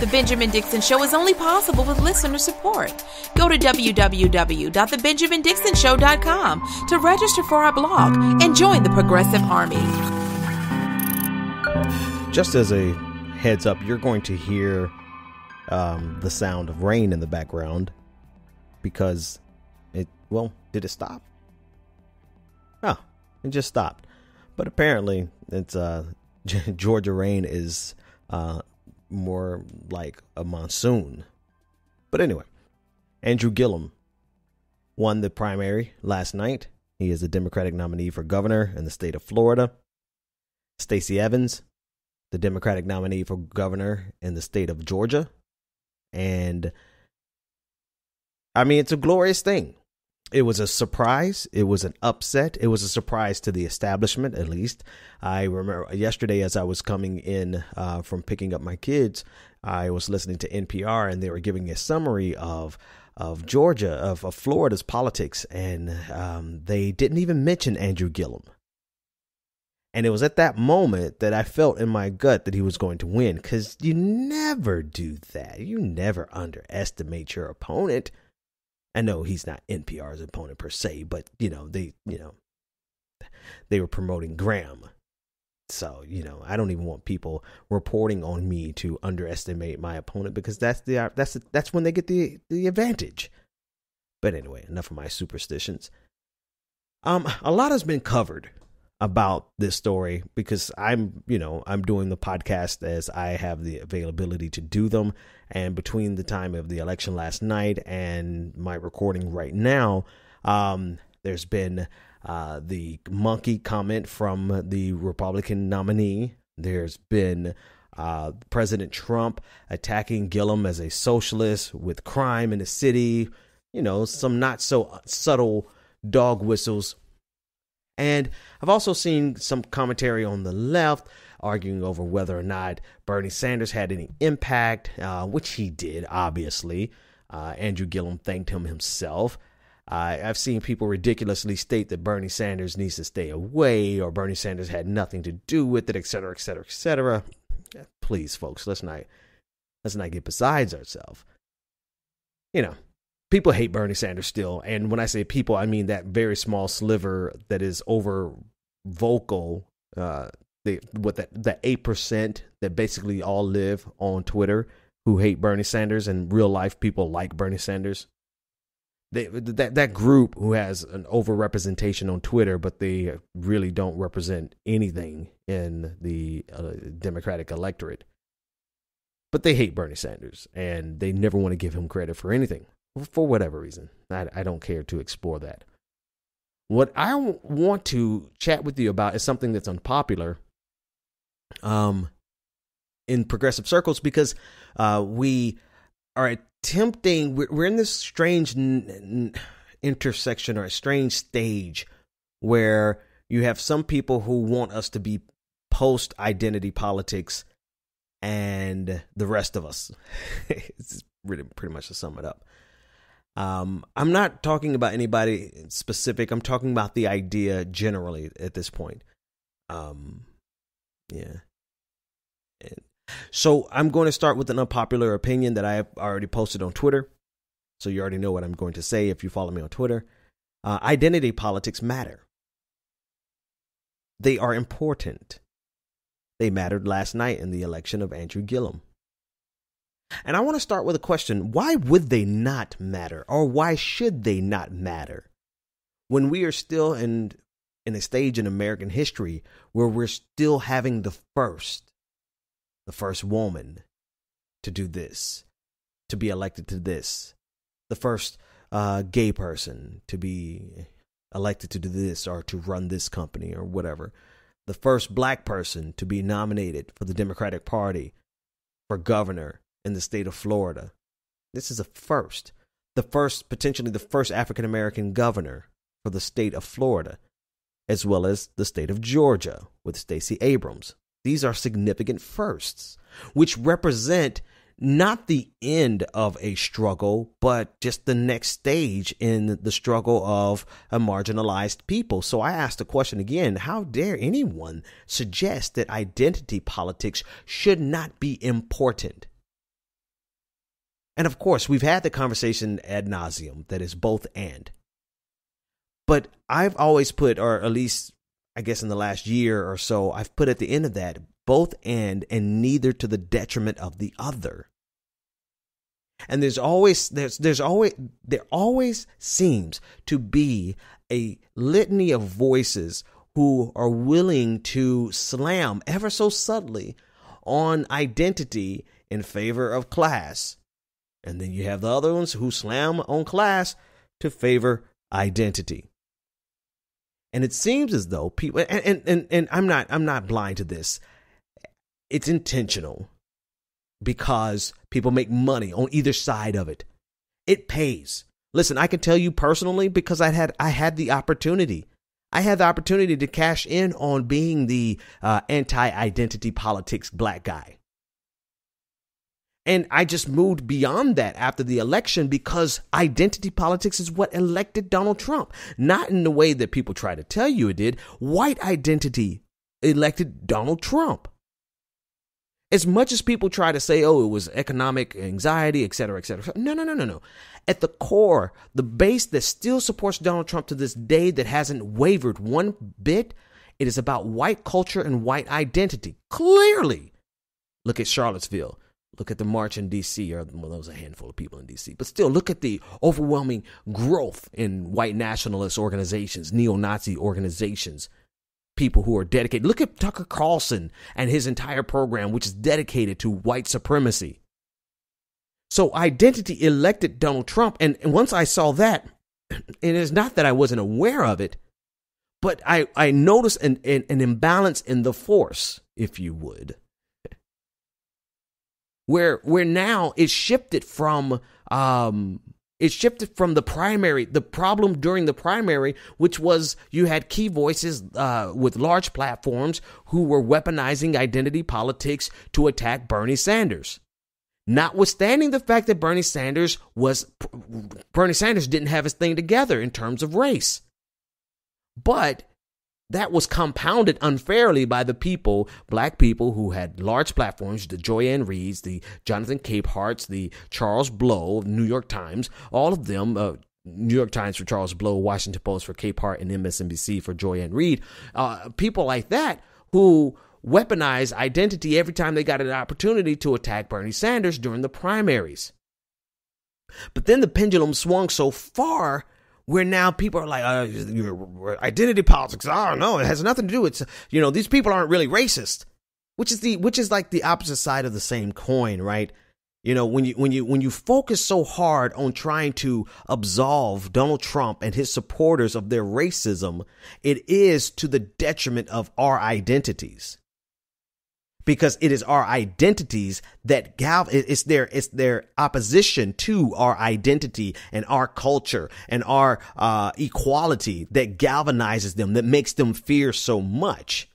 The Benjamin Dixon Show is only possible with listener support. Go to www.thebenjamindixonshow.com to register for our blog and join the Progressive Army. Just as a heads up, you're going to hear the sound of rain in the background because did it stop? Oh, it just stopped. But apparently it's Georgia rain is more like a monsoon. But anyway, Andrew-Gillum won the primary last night. He is the Democratic nominee for governor in the state of Florida. Stacey Abrams, the Democratic nominee for governor in the state of Georgia. And I mean, it's a glorious thing. It was a surprise. It was an upset. It was a surprise to the establishment, at least. I remember yesterday as I was coming in from picking up my kids, I was listening to NPR and they were giving a summary of Georgia, of Florida's politics. And they didn't even mention Andrew-Gillum. And it was at that moment that I felt in my gut that he was going to win, because you never do that. You never underestimate your opponent. I know he's not NPR's opponent per se, but they were promoting Graham. So, I don't even want people reporting on me to underestimate my opponent, because that's when they get the advantage. But anyway, enough of my superstitions. A lot has been covered about this story because I'm doing the podcast as I have the availability to do them. And between the time of the election last night and my recording right now, there's been the monkey comment from the Republican nominee. There's been President Trump attacking Gillum as a socialist with crime in the city, some not so subtle dog whistles. And I've also seen some commentary on the left arguing over whether or not Bernie Sanders had any impact, which he did, obviously. Andrew-Gillum thanked him himself. I've seen people ridiculously state that Bernie Sanders needs to stay away, or Bernie Sanders had nothing to do with it, et cetera, et cetera, et cetera. Please, folks, let's not get besides ourselves. People hate Bernie Sanders still. And when I say people, I mean that very small sliver that is over vocal, that 8% that basically all live on Twitter who hate Bernie Sanders, and real life people like Bernie Sanders. That group who has an overrepresentation on Twitter, but they really don't represent anything in the Democratic electorate. But they hate Bernie Sanders, and they never want to give him credit for anything. For whatever reason. I don't care to explore that. What I want to chat with you about is something that's unpopular in progressive circles, because we are attempting, we're in this strange intersection, or a strange stage where you have some people who want us to be post-identity politics and the rest of us. It's really pretty much to sum it up. I'm not talking about anybody specific. I'm talking about the idea generally at this point. Yeah. So I'm going to start with an unpopular opinion that I have already posted on Twitter. So you already know what I'm going to say if you follow me on Twitter. Identity politics matter. They are important. They mattered last night in the election of Andrew-Gillum. And I want to start with a question. Why would they not matter? Or why should they not matter? When we are still in a stage in American history where we're still having the first woman to do this, to be elected to this, the first gay person to be elected to do this or to run this company or whatever, the first black person to be nominated for the Democratic Party for governor in the state of Florida. This is a first. Potentially the first African-American governor for the state of Florida, as well as the state of Georgia with Stacey Abrams. These are significant firsts, which represent not the end of a struggle, but just the next stage in the struggle of a marginalized people. So I asked the question again, how dare anyone suggest that identity politics should not be important? And of course, we've had the conversation ad nauseum that is both and. But I've always put, or at least I guess in the last year or so, I've put at the end of that both and neither to the detriment of the other. And there always seems to be a litany of voices who are willing to slam ever so subtly on identity in favor of class. And then you have the other ones who slam on class to favor identity. And it seems as though people, and I'm not blind to this. It's intentional because people make money on either side of it. It pays. Listen, I can tell you personally because I had the opportunity. I had the opportunity to cash in on being the anti-identity politics black guy. And I just moved beyond that after the election because identity politics is what elected Donald Trump. Not in the way that people try to tell you it did. White identity elected Donald Trump. As much as people try to say, oh, it was economic anxiety, et cetera, et cetera. No. At the core, the base that still supports Donald Trump to this day that hasn't wavered one bit, it is about white culture and white identity. Clearly. Look at Charlottesville. Look at the march in D.C., or well, there was a handful of people in D.C., but still look at the overwhelming growth in white nationalist organizations, neo-Nazi organizations, people who are dedicated. Look at Tucker Carlson and his entire program, which is dedicated to white supremacy. So identity elected Donald Trump. And once I saw that, and it's not that I wasn't aware of it, but I noticed an imbalance in the force, if you would. Where now it shifted from the primary, the problem during the primary, which was you had key voices with large platforms who were weaponizing identity politics to attack Bernie Sanders. Notwithstanding the fact that Bernie Sanders didn't have his thing together in terms of race. But that was compounded unfairly by the people, black people who had large platforms, the Joy-Ann Reids, the Jonathan Capeharts, the Charles Blow of the New York Times, all of them, New York Times for Charles Blow, Washington Post for Capehart, and MSNBC for Joy-Ann Reid. People like that who weaponized identity every time they got an opportunity to attack Bernie Sanders during the primaries. But then the pendulum swung so far where now people are like, identity politics. Oh no, it has nothing to do. It's, these people aren't really racist, which is like the opposite side of the same coin, right? When you focus so hard on trying to absolve Donald Trump and his supporters of their racism, it is to the detriment of our identities. Because it is our identities that it's their opposition to our identity and our culture and our equality that galvanizes them, that makes them fear so much.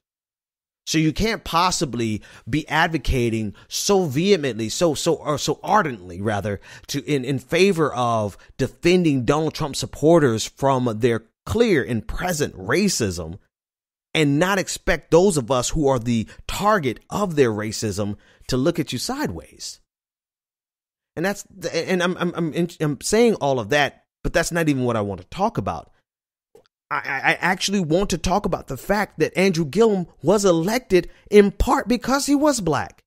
So you can't possibly be advocating so vehemently, so ardently, rather, in favor of defending Donald Trump supporters from their clear and present racism, and not expect those of us who are the target of their racism to look at you sideways. And I'm saying all of that, but that's not even what I want to talk about. I actually want to talk about the fact that Andrew Gillum was elected in part because he was black.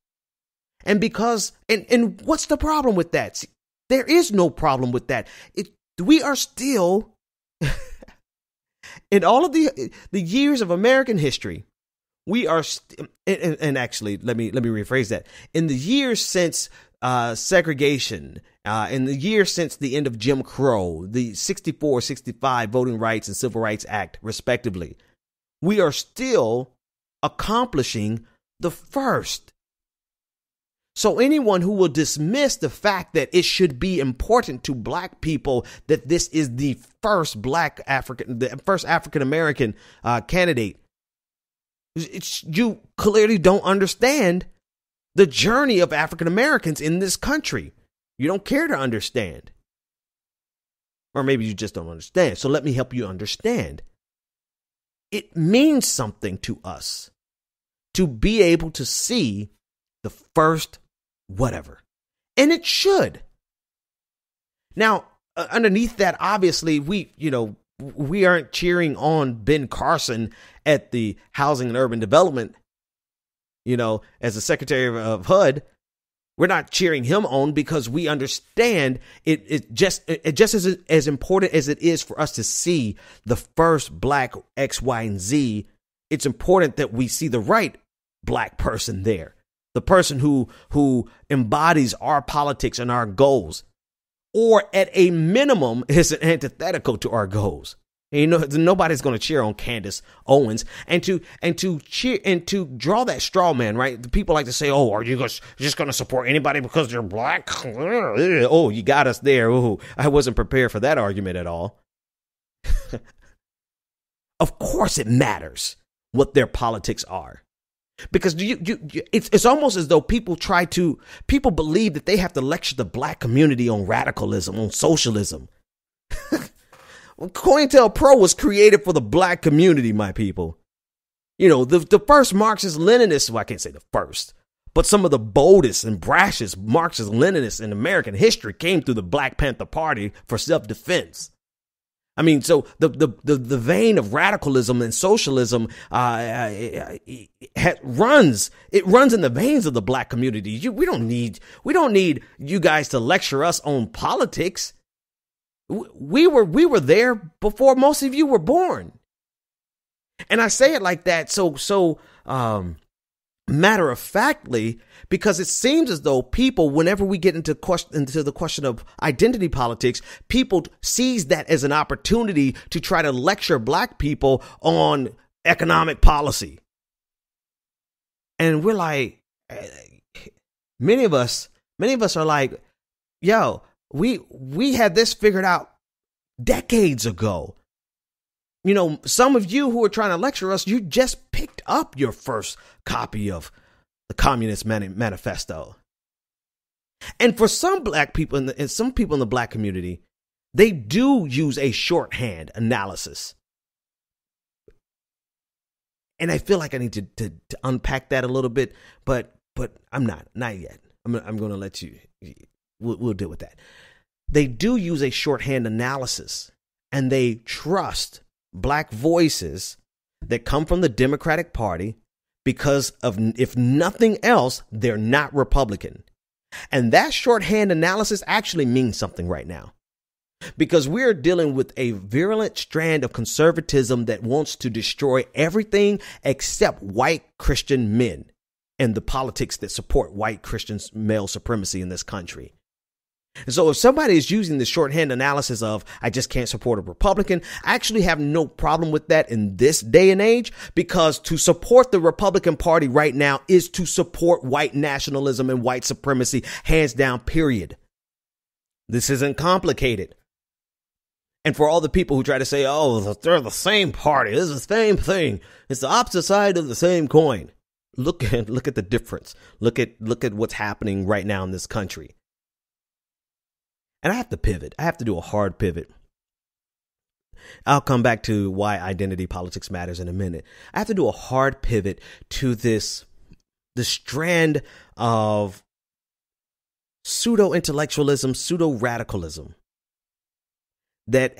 And because, and what's the problem with that? See, there is no problem with that. We are still, in all of the years of American history, we are, and actually, let me rephrase that. In the years since segregation, in the years since the end of Jim Crow, the 64, 65 Voting Rights and Civil Rights Act, respectively, we are still accomplishing the first. So anyone who will dismiss the fact that it should be important to black people that this is the first African American candidate, you clearly don't understand the journey of African Americans in this country. You don't care to understand. Or maybe you just don't understand. So let me help you understand. It means something to us to be able to see the first whatever. And it should. Now, underneath that, obviously, we aren't cheering on Ben Carson at the Housing and Urban Development, as the Secretary of HUD. We're not cheering him on because we understand it just as important as it is for us to see the first black X, Y, and Z. It's important that we see the right black person there, the person who embodies our politics and our goals, or at a minimum is antithetical to our goals. And nobody's going to cheer on Candace Owens, and to draw that straw man, right? The people like to say, "Oh, are you just going to support anybody because they're black?" Oh, you got us there. Oh, I wasn't prepared for that argument at all. Of course, it matters what their politics are, because it's almost as though people believe that they have to lecture the black community on radicalism, on socialism. COINTELPRO was created for the black community, my people. The first Marxist-Leninists, well, I can't say the first, but some of the boldest and brashest Marxist-Leninists in American history came through the Black Panther Party for self-defense. I mean, so the vein of radicalism and socialism runs in the veins of the black community. We don't need you guys to lecture us on politics. We were there before most of you were born. And I say it like that so matter of factly, because it seems as though people, whenever we get into the question of identity politics, people sees that as an opportunity to try to lecture black people on economic policy. And we're like, many of us are like, yo, we had this figured out decades ago. Some of you who are trying to lecture us, you just picked up your first copy of the Communist Manifesto. And for some black people and some people in the black community, they do use a shorthand analysis. And I feel like I need to unpack that a little bit, but I'm not yet. I'm going to let you. We'll deal with that. They do use a shorthand analysis, and they trust black voices that come from the Democratic Party because of, if nothing else, they're not Republican. And that shorthand analysis actually means something right now, because we're dealing with a virulent strand of conservatism that wants to destroy everything except white Christian men and the politics that support white Christian male supremacy in this country. And so if somebody is using the shorthand analysis of, I just can't support a Republican, I actually have no problem with that in this day and age, because to support the Republican Party right now is to support white nationalism and white supremacy, hands down, period. This isn't complicated. And for all the people who try to say, oh, they're the same party, it's the same thing, it's the opposite side of the same coin. Look at the difference. Look at what's happening right now in this country. And I have to pivot. I have to do a hard pivot. I'll come back to why identity politics matters in a minute. I have to do a hard pivot to the strand of pseudo-intellectualism, pseudo-radicalism that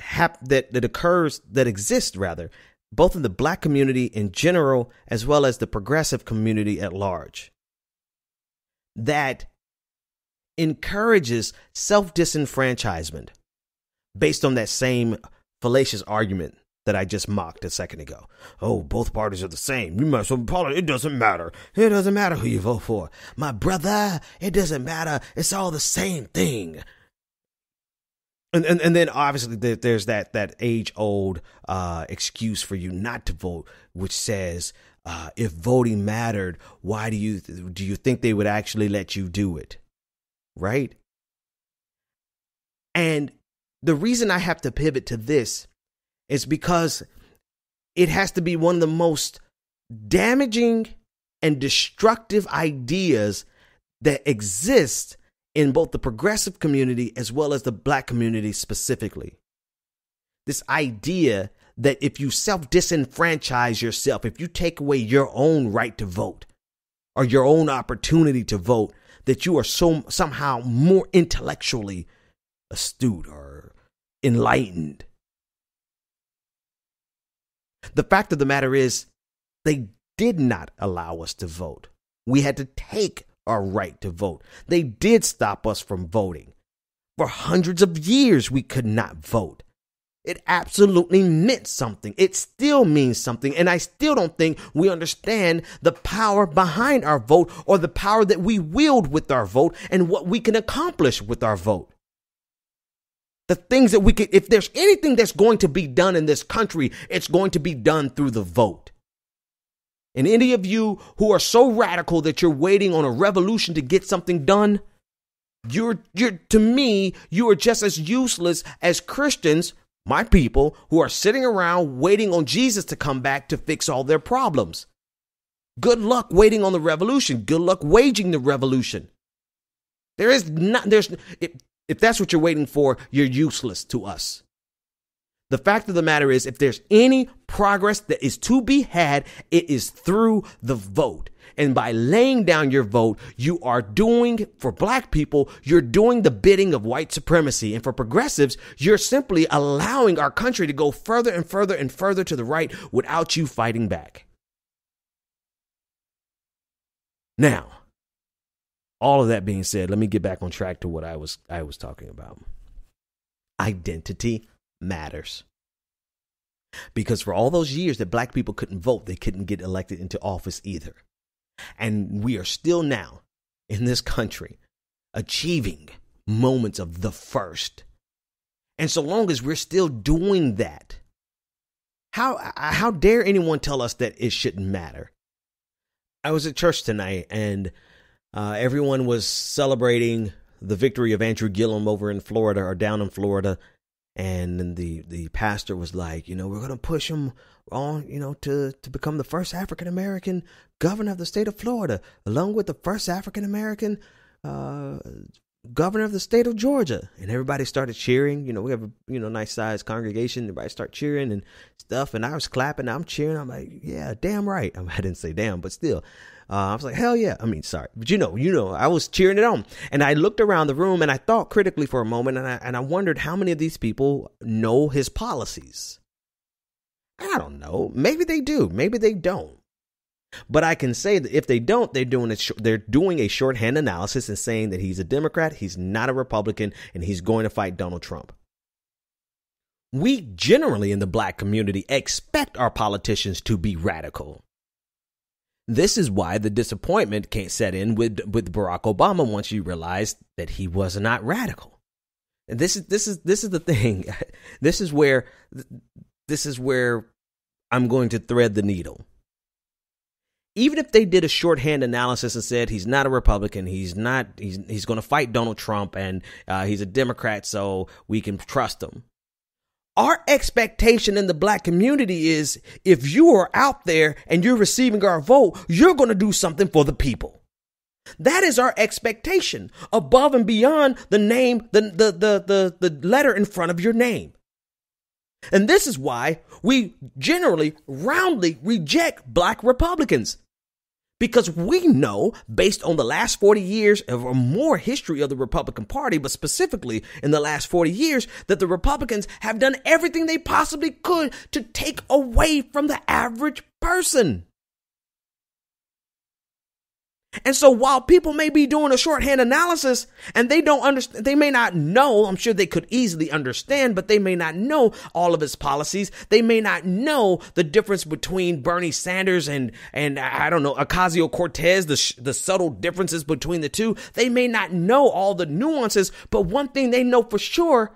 exists both in the black community in general, as well as the progressive community at large, that encourages self-disenfranchisement based on that same fallacious argument that I just mocked a second ago. Oh, both parties are the same. It doesn't matter. It doesn't matter who you vote for. My brother, it doesn't matter. It's all the same thing. And then obviously there's that age-old excuse for you not to vote, which says, if voting mattered, why do you think they would actually let you do it? Right? And the reason I have to pivot to this is because it has to be one of the most damaging and destructive ideas that exist in both the progressive community as well as the black community specifically. This idea that if you self-disenfranchise yourself, if you take away your own right to vote or your own opportunity to vote, that you are somehow more intellectually astute or enlightened. The fact of the matter is, they did not allow us to vote. We had to take our right to vote. They did stop us from voting. For hundreds of years, we could not vote. It absolutely meant something. It still means something. And I still don't think we understand the power behind our vote, or the power that we wield with our vote, and what we can accomplish with our vote. The things that we could, if there's anything that's going to be done in this country, it's going to be done through the vote. And any of you who are so radical that you're waiting on a revolution to get something done, to me, you are just as useless as Christians, my people, who are sitting around waiting on Jesus to come back to fix all their problems. Good luck waiting on the revolution. Good luck waging the revolution. If that's what you're waiting for, you're useless to us. The fact of the matter is, if there's any progress that is to be had, it is through the vote. And by laying down your vote, you are doing, for black people, you're doing the bidding of white supremacy. And for progressives, you're simply allowing our country to go further and further and further to the right without you fighting back. Now, all of that being said, let me get back on track to what I was talking about. Identity matters. Because for all those years that black people couldn't vote, they couldn't get elected into office either. And we are still now in this country achieving moments of the first. And so long as we're still doing that, how dare anyone tell us that it shouldn't matter? I was at church tonight, and everyone was celebrating the victory of Andrew-Gillum over in Florida, or down in Florida. And the pastor was like, we're going to push him on, to become the first African-American governor of the state of Florida, along with the first African-American governor of the state of Georgia. And everybody started cheering. We have a nice sized congregation. Everybody started cheering and stuff. And I was clapping. I'm cheering. I'm like, yeah, damn right. I didn't say damn, but still. I was like, hell yeah. Sorry. But I was cheering it on. And I looked around the room and I thought critically for a moment, and I wondered how many of these people know his policies. I don't know. Maybe they do. Maybe they don't. But I can say that if they don't, they're doing a shorthand analysis and saying that he's a Democrat, he's not a Republican, and he's going to fight Donald Trump. We generally in the black community expect our politicians to be radical. This is why the disappointment can't set in with Barack Obama once you realize that he was not radical. And this is the thing. This is where I'm going to thread the needle. Even if they did a shorthand analysis and said he's not a Republican, he's going to fight Donald Trump, and he's a Democrat, so we can trust him. Our expectation in the black community is, if you are out there and you're receiving our vote, you're going to do something for the people. That is our expectation, above and beyond the name, the letter in front of your name. And this is why we generally roundly reject black Republicans. Because we know, based on the last 40 years or more history of the Republican Party, but specifically in the last 40 years, that the Republicans have done everything they possibly could to take away from the average person. And so while people may be doing a shorthand analysis and they don't understand, they may not know, I'm sure they could easily understand, but they may not know all of his policies. They may not know the difference between Bernie Sanders and I don't know, Ocasio-Cortez, the subtle differences between the two. They may not know all the nuances, but one thing they know for sure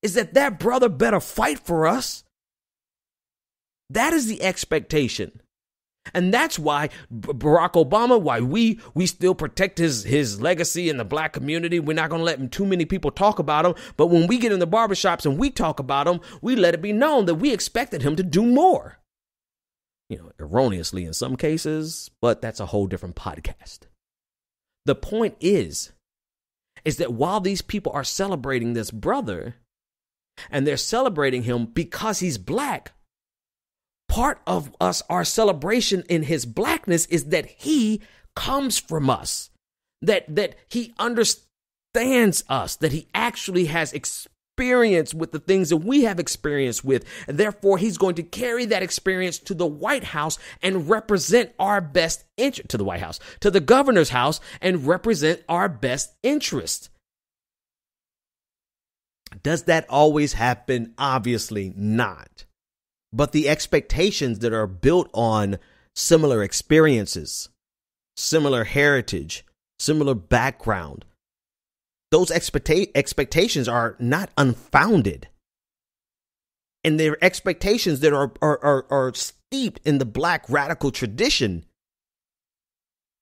is that brother better fight for us. That is the expectation. And that's why Barack Obama, why we still protect his legacy in the black community. We're not going to let too many people talk about him. But when we get in the barbershops and we talk about him, we let it be known that we expected him to do more. Erroneously in some cases, but that's a whole different podcast. The point is that while these people are celebrating this brother, and they're celebrating him because he's black, part of our celebration in his blackness is that he comes from us, that he understands us, that he actually has experience with the things that we have experience with. And therefore, he's going to carry that experience to the White House and represent our best interest, to the White House, to the governor's house, and represent our best interest. Does that always happen? Obviously not. But the expectations that are built on similar experiences, similar heritage, similar background, those expectations are not unfounded. And they're expectations that are steeped in the Black radical tradition.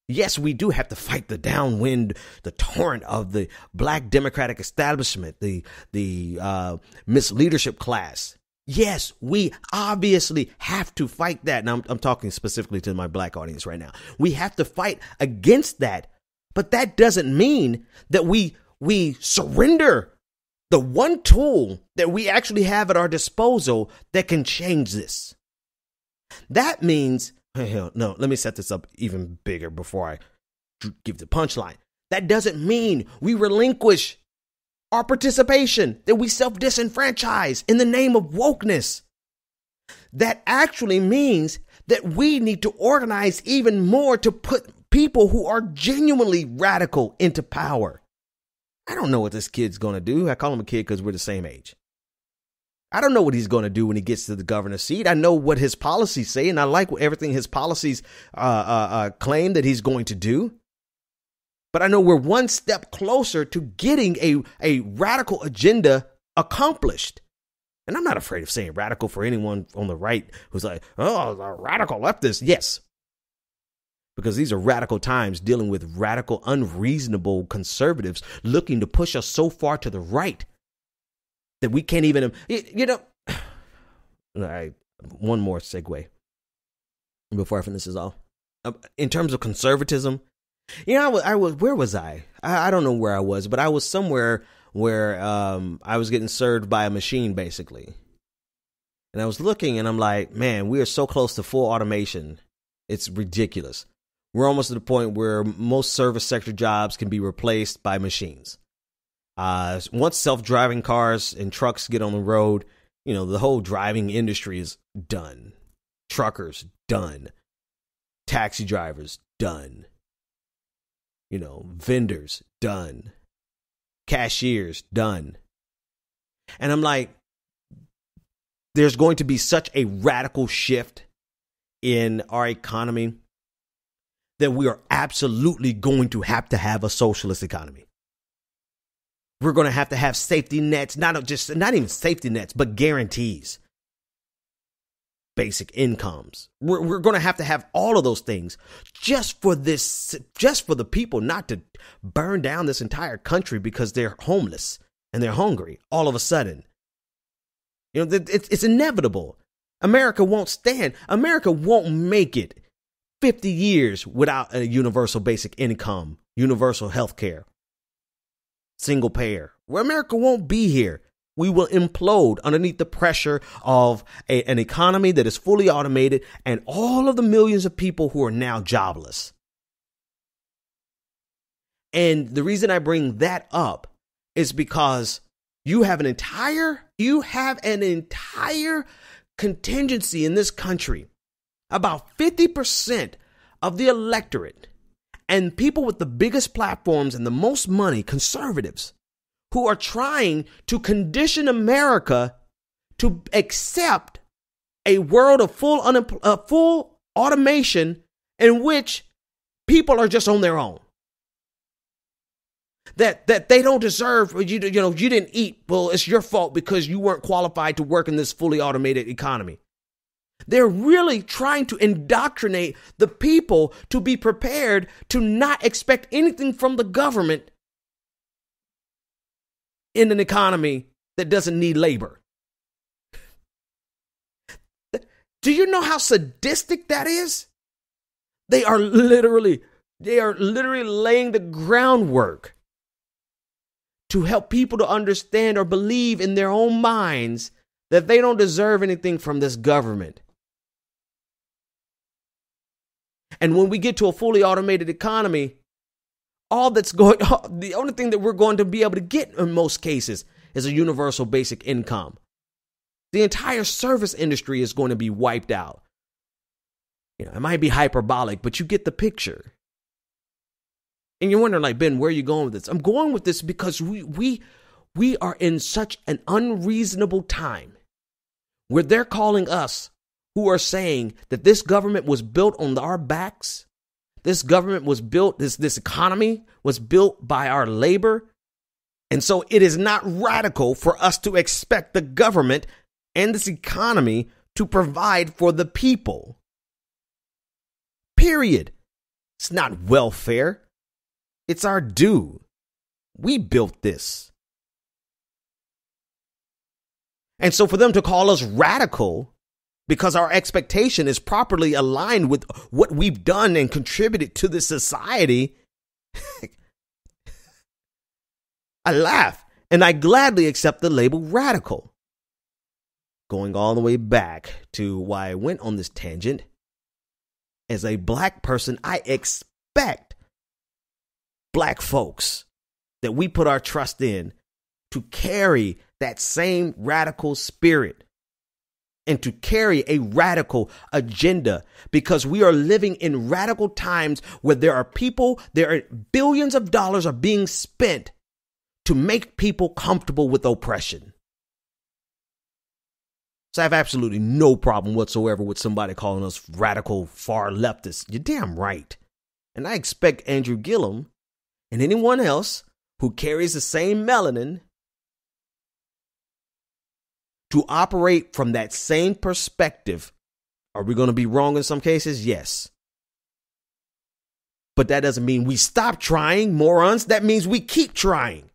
Yes, we do have to fight the downwind, the torrent of the Black Democratic establishment, the misleadership class. Yes, we obviously have to fight that. Now, I'm talking specifically to my Black audience right now. We have to fight against that. But that doesn't mean that we surrender the one tool that we actually have at our disposal that can change this. That means, no, let me set this up even bigger before I give the punchline. That doesn't mean we relinquish our participation, that we self-disenfranchise in the name of wokeness. That actually means that we need to organize even more to put people who are genuinely radical into power. I don't know what this kid's going to do. I call him a kid because we're the same age. I don't know what he's going to do when he gets to the governor's seat. I know what his policies say, and I like everything his policies claim that he's going to do. But I know we're one step closer to getting a radical agenda accomplished. And I'm not afraid of saying radical for anyone on the right who's like, oh, the radical leftist. Yes. Because these are radical times dealing with radical, unreasonable conservatives looking to push us so far to the right that we can't even, all right, one more segue before I finish this off. In terms of conservatism, I was, where was I? I don't know where I was, but I was somewhere where I was getting served by a machine, basically. And I was looking and I'm like, man, we are so close to full automation. It's ridiculous. We're almost to the point where most service sector jobs can be replaced by machines. Once self-driving cars and trucks get on the road, the whole driving industry is done. Truckers, done. Taxi drivers, done. Vendors, done. Cashiers, done. And I'm like, there's going to be such a radical shift in our economy that we are absolutely going to have a socialist economy. We're going to have safety nets, not even safety nets, but guarantees. Basic incomes. We're going to have all of those things just for the people not to burn down this entire country because they're homeless and they're hungry all of a sudden. It's inevitable. America won't make it 50 years without a universal basic income, universal health care, single payer. America won't be here. We will implode underneath the pressure of an economy that is fully automated and all of the millions of people who are now jobless. And the reason I bring that up is because you have an entire contingency in this country, about 50% of the electorate and people with the biggest platforms and the most money, conservatives, who are trying to condition America to accept a world of full automation in which people are just on their own. That they don't deserve, you didn't eat. Well, it's your fault because you weren't qualified to work in this fully automated economy. They're really trying to indoctrinate the people to be prepared to not expect anything from the government in an economy that doesn't need labor. Do you know how sadistic that is? They are literally laying the groundwork to help people to understand or believe in their own minds that they don't deserve anything from this government. And when we get to a fully automated economy, all that's going on, the only thing that we're going to be able to get in most cases is a universal basic income. The entire service industry is going to be wiped out. It might be hyperbolic, but you get the picture. And you're wondering, like, Ben, where are you going with this? I'm going with this because we are in such an unreasonable time where they're calling us, who are saying that this government was built on our backs. This government was built, this economy was built by our labor. And so it is not radical for us to expect the government and this economy to provide for the people. Period. It's not welfare. It's our due. We built this. And so for them to call us radical because our expectation is properly aligned with what we've done and contributed to the society, I laugh and I gladly accept the label radical. Going all the way back to why I went on this tangent, as a black person, I expect black folks that we put our trust in to carry that same radical spirit and to carry a radical agenda, because we are living in radical times where there are billions of dollars are being spent to make people comfortable with oppression. So I have absolutely no problem whatsoever with somebody calling us radical far leftists. You're damn right. And I expect Andrew-Gillum and anyone else who carries the same melanin to operate from that same perspective. Are we going to be wrong in some cases? Yes. But that doesn't mean we stop trying, morons. That means we keep trying.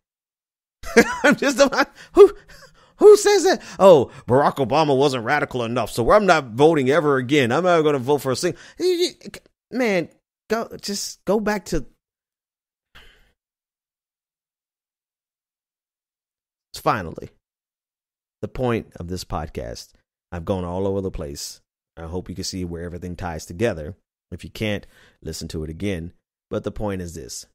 I'm just who says that? Oh, Barack Obama wasn't radical enough, so I'm not voting ever again. I'm not going to vote for a single. Man, go back to. Finally, the point of this podcast. I've gone all over the place. I hope you can see where everything ties together. If you can't, listen to it again. But the point is this.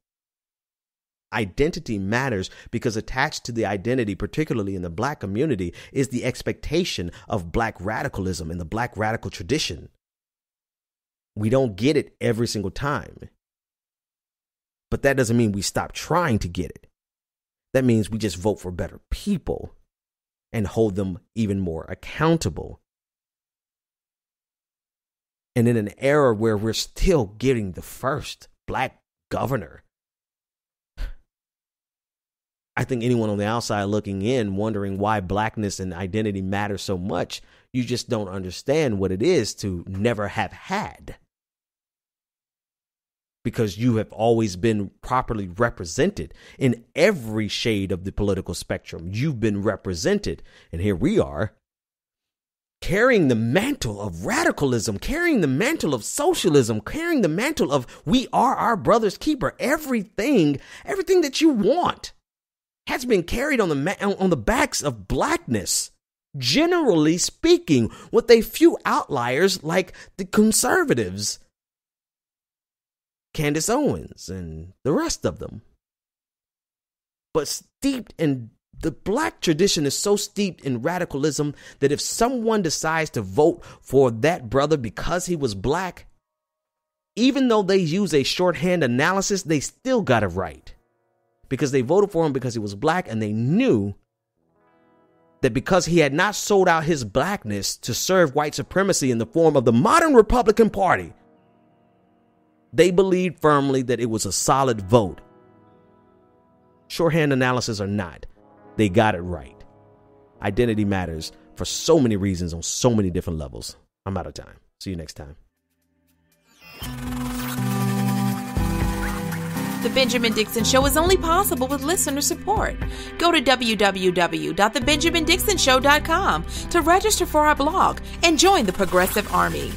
Identity matters because attached to the identity, particularly in the black community, is the expectation of black radicalism in the black radical tradition. We don't get it every single time. But that doesn't mean we stop trying to get it. That means we just vote for better people and hold them even more accountable. And in an era where we're still getting the first black governor, I think anyone on the outside looking in, wondering why blackness and identity matter so much, you just don't understand what it is to never have had. Because you have always been properly represented in every shade of the political spectrum. You've been represented. And here we are, carrying the mantle of radicalism, carrying the mantle of socialism, carrying the mantle of we are our brother's keeper. Everything that you want has been carried on the backs of blackness, generally speaking, with a few outliers like the conservatives, Candace Owens and the rest of them. But steeped in the black tradition is so steeped in radicalism that if someone decides to vote for that brother because he was black, even though they use a shorthand analysis, they still got it right. Because they voted for him because he was black, and they knew that because he had not sold out his blackness to serve white supremacy in the form of the modern Republican Party, they believed firmly that it was a solid vote. Shorthand analysis or not, they got it right. Identity matters for so many reasons on so many different levels. I'm out of time. See you next time. The Benjamin Dixon Show is only possible with listener support. Go to www.thebenjamindixonshow.com to register for our blog and join the Progressive Army.